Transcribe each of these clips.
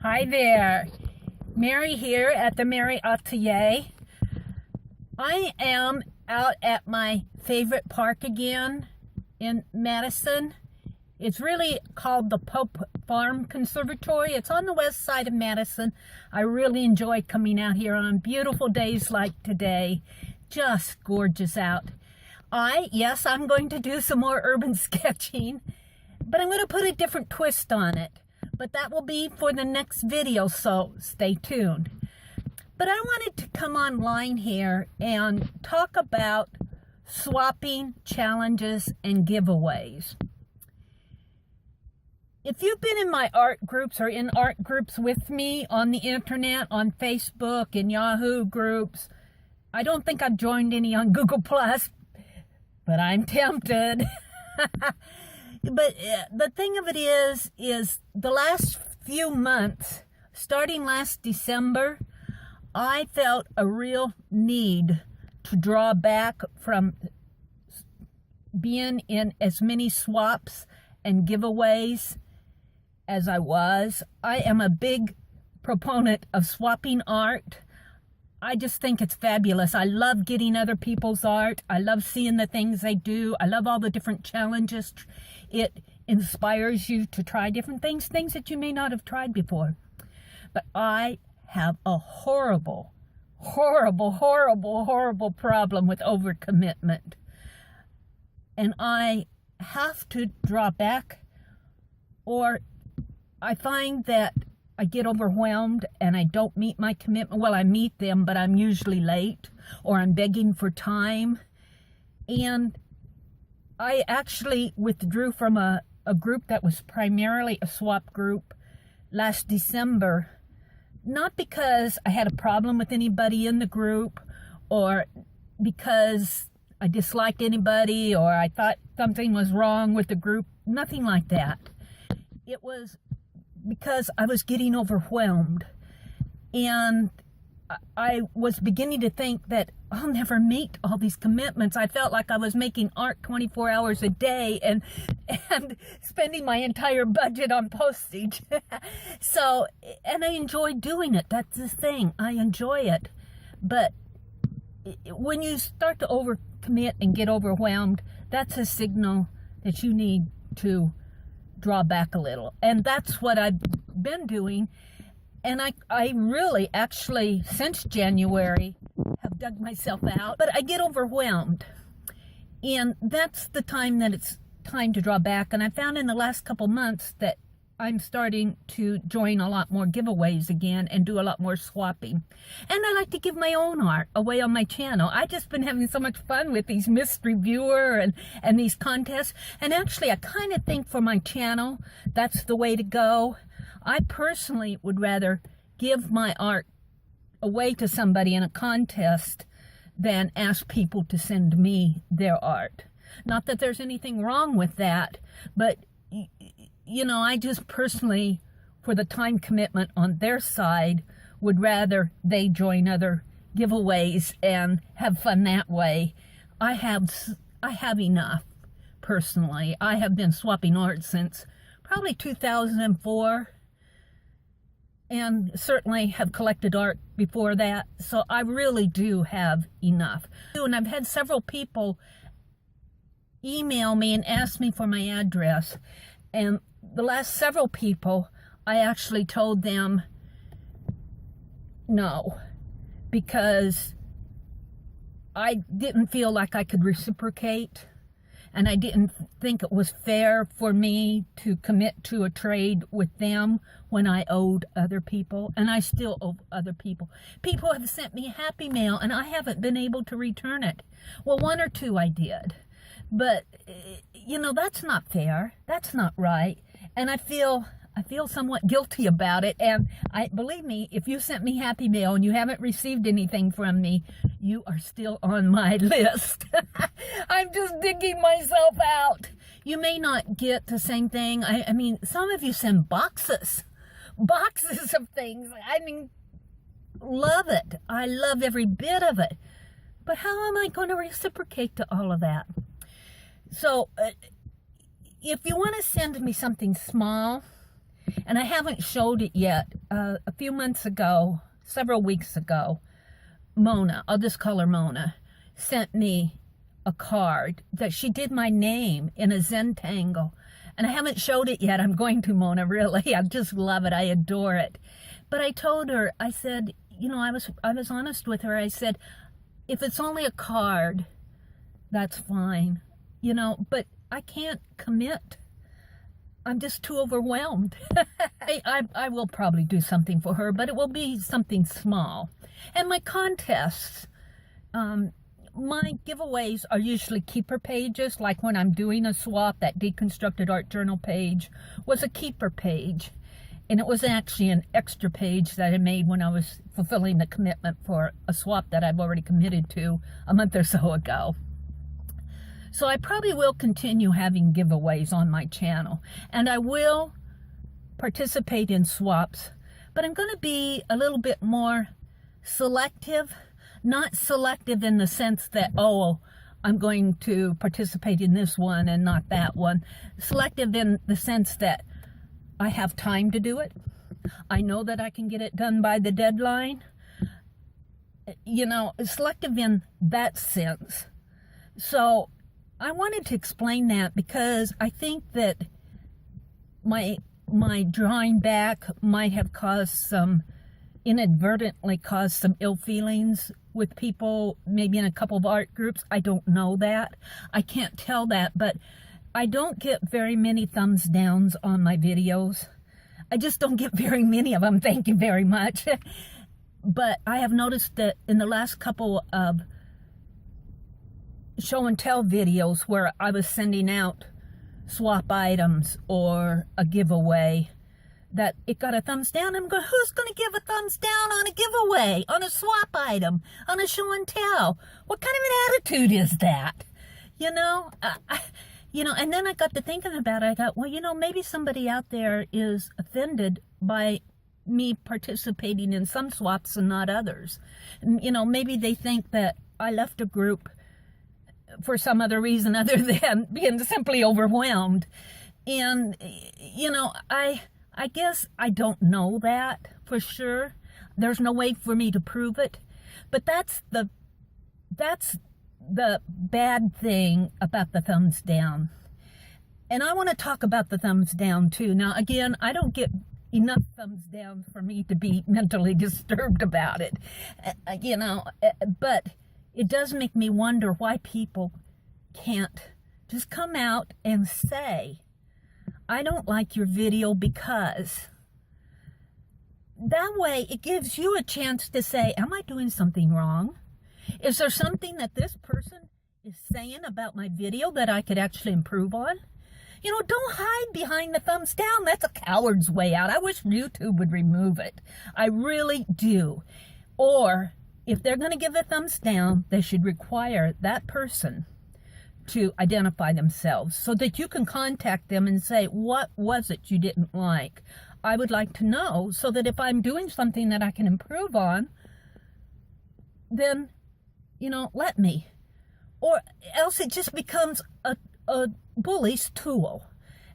Hi there, Mary here at The.Meri.Atelier. I am out at my favorite park again in Madison. It's really called the Pope Farm Conservatory. It's on the west side of Madison. I really enjoy coming out here on beautiful days like today. Just gorgeous out. Yes, I'm going to do some more urban sketching, but I'm going to put a different twist on it. But that will be for the next video, so stay tuned. But I wanted to come online here and talk about swapping challenges and giveaways. If you've been in my art groups or in art groups with me on the internet, on Facebook and Yahoo groups, I don't think I've joined any on Google+, but I'm tempted. But the thing of it is the last few months, starting last December, I felt a real need to draw back from being in as many swaps and giveaways as I was. I am a big proponent of swapping art. I just think it's fabulous. I love getting other people's art. I love seeing the things they do. I love all the different challenges. It inspires you to try different things that you may not have tried before. But I have a horrible problem with overcommitment. And I have to draw back, or I find that I get overwhelmed and I don't meet my commitment. Well, I meet them, but I'm usually late, or I'm begging for time. And I actually withdrew from a group that was primarily a swap group last December, not because I had a problem with anybody in the group, or because I disliked anybody, or I thought something was wrong with the group. Nothing like that. It was because I was getting overwhelmed, and I was beginning to think that I'll never meet all these commitments. I felt like I was making art 24 hours a day and spending my entire budget on postage. So, and I enjoy doing it. That's the thing. I enjoy it. But when you start to overcommit and get overwhelmed, that's a signal that you need to draw back a little. And that's what I've been doing. And I really, actually, since January, have dug myself out. But I get overwhelmed. And that's the time that it's time to draw back. And I found in the last couple months that I'm starting to join a lot more giveaways again and do a lot more swapping. And I like to give my own art away on my channel. I've just been having so much fun with these mystery viewer and these contests. And actually, I kind of think for my channel, that's the way to go. I personally would rather give my art away to somebody in a contest than ask people to send me their art. Not that there's anything wrong with that, but you know, I just personally, for the time commitment on their side, would rather they join other giveaways and have fun that way. I have enough, personally. I have been swapping art since probably 2004. And certainly have collected art before that, so I really do have enough. And I've had several people email me and ask me for my address, and the last several people, I actually told them no, because I didn't feel like I could reciprocate. And I didn't think it was fair for me to commit to a trade with them when I owed other people. And I still owe other people. People have sent me Happy Mail, and I haven't been able to return it. Well, one or two I did. But, you know, that's not fair. That's not right. And I feel somewhat guilty about it. And believe me, if you sent me Happy Mail and you haven't received anything from me, you are still on my list. I'm just digging myself out. You may not get the same thing. I mean, some of you send boxes of things. I mean, love it. I love every bit of it. But how am I going to reciprocate to all of that? So, if you want to send me something small, and I haven't showed it yet. A few months ago, several weeks ago, Mona, I'll just call her Mona, sent me a card that she did my name in a Zentangle. And I haven't showed it yet. I'm going to, Mona, really. I just love it. I adore it. But I told her, I said, you know, I was honest with her. I said, if it's only a card, that's fine, you know, but I can't commit. I'm just too overwhelmed. I will probably do something for her, but it will be something small. And my contests, my giveaways are usually keeper pages. Like when I'm doing a swap, that Deconstructed Art Journal page was a keeper page. And it was actually an extra page that I made when I was fulfilling the commitment for a swap that I've already committed to a month or so ago. So I probably will continue having giveaways on my channel. And I will participate in swaps. But I'm going to be a little bit more selective. Not selective in the sense that, oh, I'm going to participate in this one and not that one. Selective in the sense that I have time to do it. I know that I can get it done by the deadline. You know, selective in that sense. So I wanted to explain that because I think that my drawing back might have inadvertently caused some ill feelings with people, maybe in a couple of art groups. I don't know that. I can't tell that, but I don't get very many thumbs downs on my videos. I just don't get very many of them. Thank you very much. But I have noticed that in the last couple of show and tell videos where I was sending out swap items or a giveaway, that it got a thumbs down. I'm going, who's going to give a thumbs down on a giveaway, on a swap item, on a show and tell? What kind of an attitude is that? You know, you know, and then I got to thinking about it. I thought, well, you know, maybe somebody out there is offended by me participating in some swaps and not others. You know, maybe they think that I left a group for some other reason other than being simply overwhelmed. And, you know, I guess I don't know that for sure. There's no way for me to prove it. But that's the bad thing about the thumbs down. And I want to talk about the thumbs down too. Now, again, I don't get enough thumbs down for me to be mentally disturbed about it. You know, but it does make me wonder why people can't just come out and say, I don't like your video because. That way, it gives you a chance to say, am I doing something wrong? Is there something that this person is saying about my video that I could actually improve on? You know, don't hide behind the thumbs down. That's a coward's way out. I wish YouTube would remove it. I really do. Or, if they're going to give a thumbs down, they should require that person to identify themselves so that you can contact them and say, what was it you didn't like? I would like to know so that if I'm doing something that I can improve on, then, you know, let me. Or else it just becomes a bully's tool.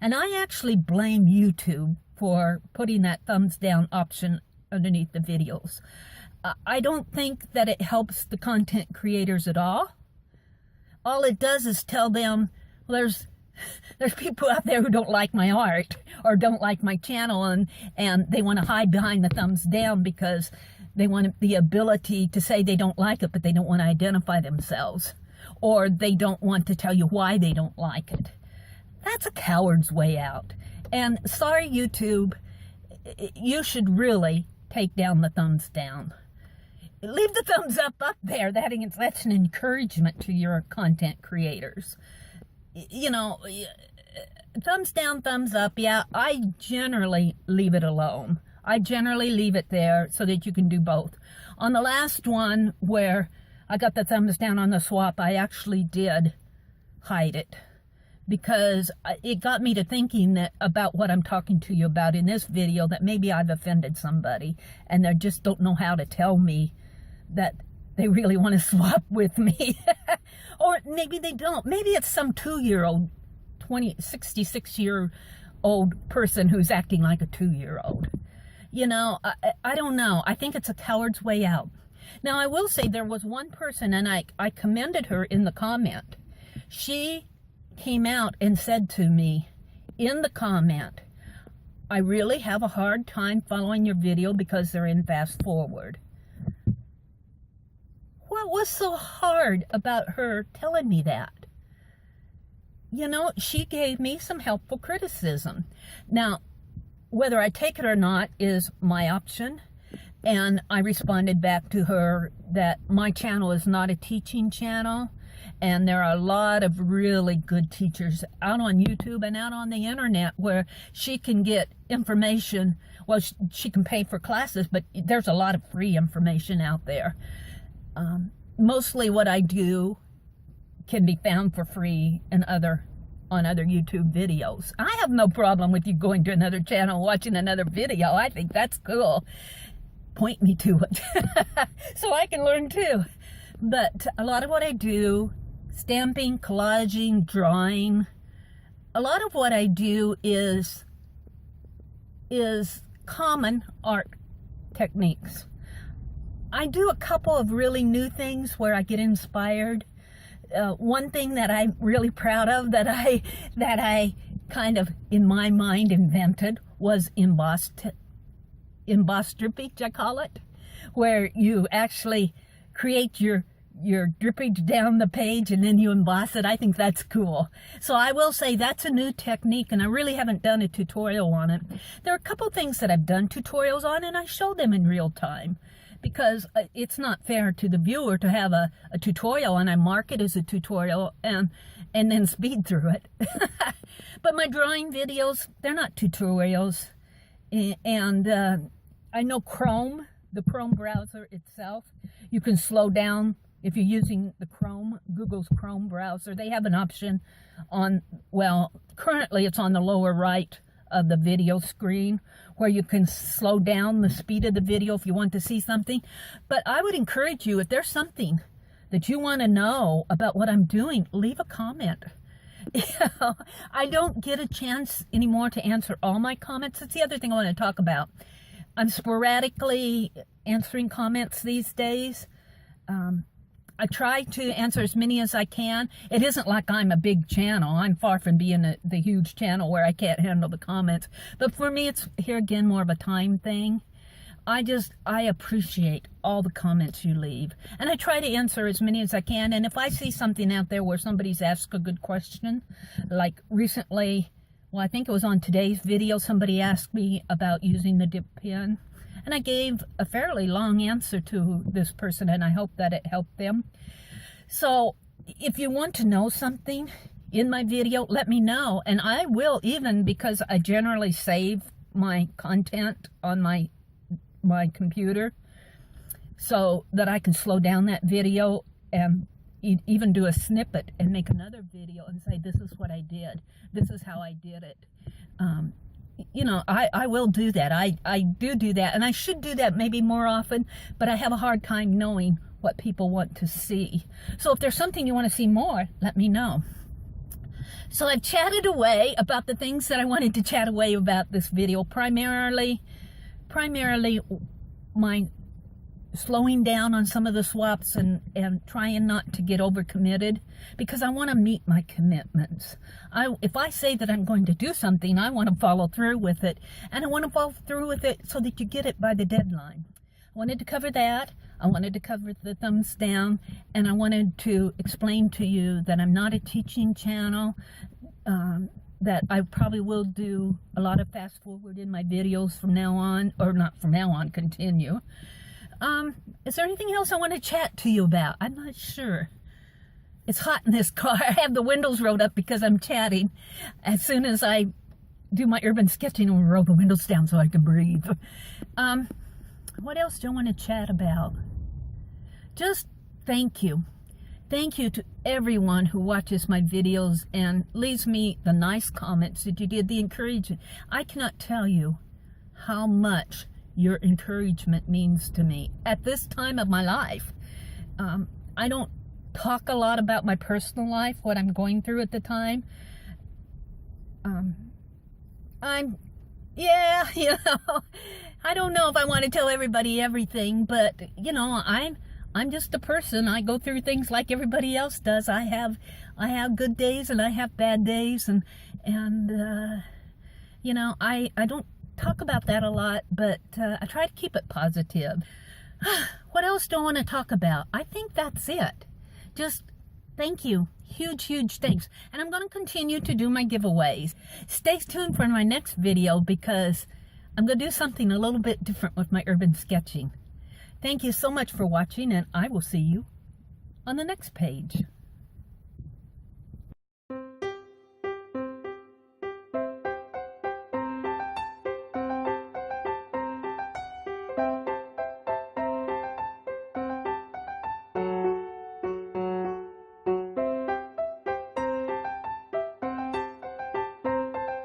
And I actually blame YouTube for putting that thumbs down option underneath the videos. I don't think that it helps the content creators at all. All it does is tell them, well, there's people out there who don't like my art or don't like my channel, and they want to hide behind the thumbs down because they want the ability to say they don't like it, but they don't want to identify themselves, or they don't want to tell you why they don't like it. That's a coward's way out. And sorry, YouTube, you should really take down the thumbs down. Leave the thumbs up there. That's an encouragement to your content creators. You know, thumbs down, thumbs up, yeah, I generally leave it alone. I generally leave it there so that you can do both. On the last one where I got the thumbs down on the swap, I actually did hide it because it got me to thinking that about what I'm talking to you about in this video, that maybe I've offended somebody and they just don't know how to tell me that they really want to swap with me. Or maybe they don't. Maybe it's some 2-year-old, 66-year old person who's acting like a 2-year-old. You know, I don't know. I think it's a coward's way out. Now, I will say there was one person, and I commended her in the comment. She came out and said to me in the comment, I really have a hard time following your video because they're in fast forward. What was so hard about her telling me that? You know, she gave me some helpful criticism. Now, whether I take it or not is my option. And I responded back to her that my channel is not a teaching channel. And there are a lot of really good teachers out on YouTube and out on the internet where she can get information. Well, she can pay for classes, but there's a lot of free information out there. Mostly what I do can be found for free on other YouTube videos. I have no problem with you going to another channel, watching another video. I think that's cool. Point me to it so I can learn too. But a lot of what I do, stamping, collaging, drawing, a lot of what I do is common art techniques. I do a couple of really new things where I get inspired. One thing that I'm really proud of that I kind of in my mind invented was embossed drippage, I call it, where you actually create your drippage down the page and then you emboss it. I think that's cool. So I will say that's a new technique, and I really haven't done a tutorial on it. There are a couple things that I've done tutorials on, and I show them in real time, because it's not fair to the viewer to have a tutorial and I mark it as a tutorial and then speed through it. But my drawing videos, they're not tutorials. And I know Chrome, the Chrome browser itself, you can slow down if you're using the Google's Chrome browser. They have an option on, well, currently it's on the lower right of the video screen where you can slow down the speed of the video if you want to see something. But I would encourage you, if there's something that you want to know about what I'm doing, leave a comment. I don't get a chance anymore to answer all my comments. That's the other thing I want to talk about. I'm sporadically answering comments these days. I try to answer as many as I can. It isn't like I'm a big channel. I'm far from being the huge channel where I can't handle the comments. But for me, it's, here again, more of a time thing. I appreciate all the comments you leave. And I try to answer as many as I can. And if I see something out there where somebody's asked a good question, like recently, well, I think it was on today's video, somebody asked me about using the dip pen. And I gave a fairly long answer to this person, and I hope that it helped them. So if you want to know something in my video, let me know. And I will, even because I generally save my content on my computer so that I can slow down that video and even do a snippet and make another video and say, this is what I did. This is how I did it. You know, I will do that. I do that, and I should do that maybe more often, but I have a hard time knowing what people want to see. So if there's something you want to see more, let me know. So I've chatted away about the things that I wanted to chat away about this video, primarily my slowing down on some of the swaps and trying not to get overcommitted, because I want to meet my commitments. If I say that I'm going to do something, I want to follow through with it, and I want to follow through with it so that you get it by the deadline. I wanted to cover that. I wanted to cover the thumbs down, and I wanted to explain to you that I'm not a teaching channel, that I probably will do a lot of fast forward in my videos from now on, or not from now on, continue. Is there anything else I want to chat to you about? I'm not sure. It's hot in this car. I have the windows rolled up because I'm chatting. As soon as I do my urban sketching, I'll roll the windows down so I can breathe. What else do I want to chat about? Just thank you. Thank you to everyone who watches my videos and leaves me the nice comments that you did, the encouragement. I cannot tell you how much your encouragement means to me at this time of my life. I don't talk a lot about my personal life, what I'm going through at the time. yeah, I don't know if I want to tell everybody everything, but, I'm just a person. I go through things like everybody else does. I have good days and I have bad days, and I don't talk about that a lot, but I try to keep it positive. What else do I want to talk about? I think that's it. Just thank you. Huge, huge thanks. And I'm going to continue to do my giveaways. Stay tuned for my next video because I'm going to do something a little bit different with my urban sketching. Thank you so much for watching, and I will see you on the next page.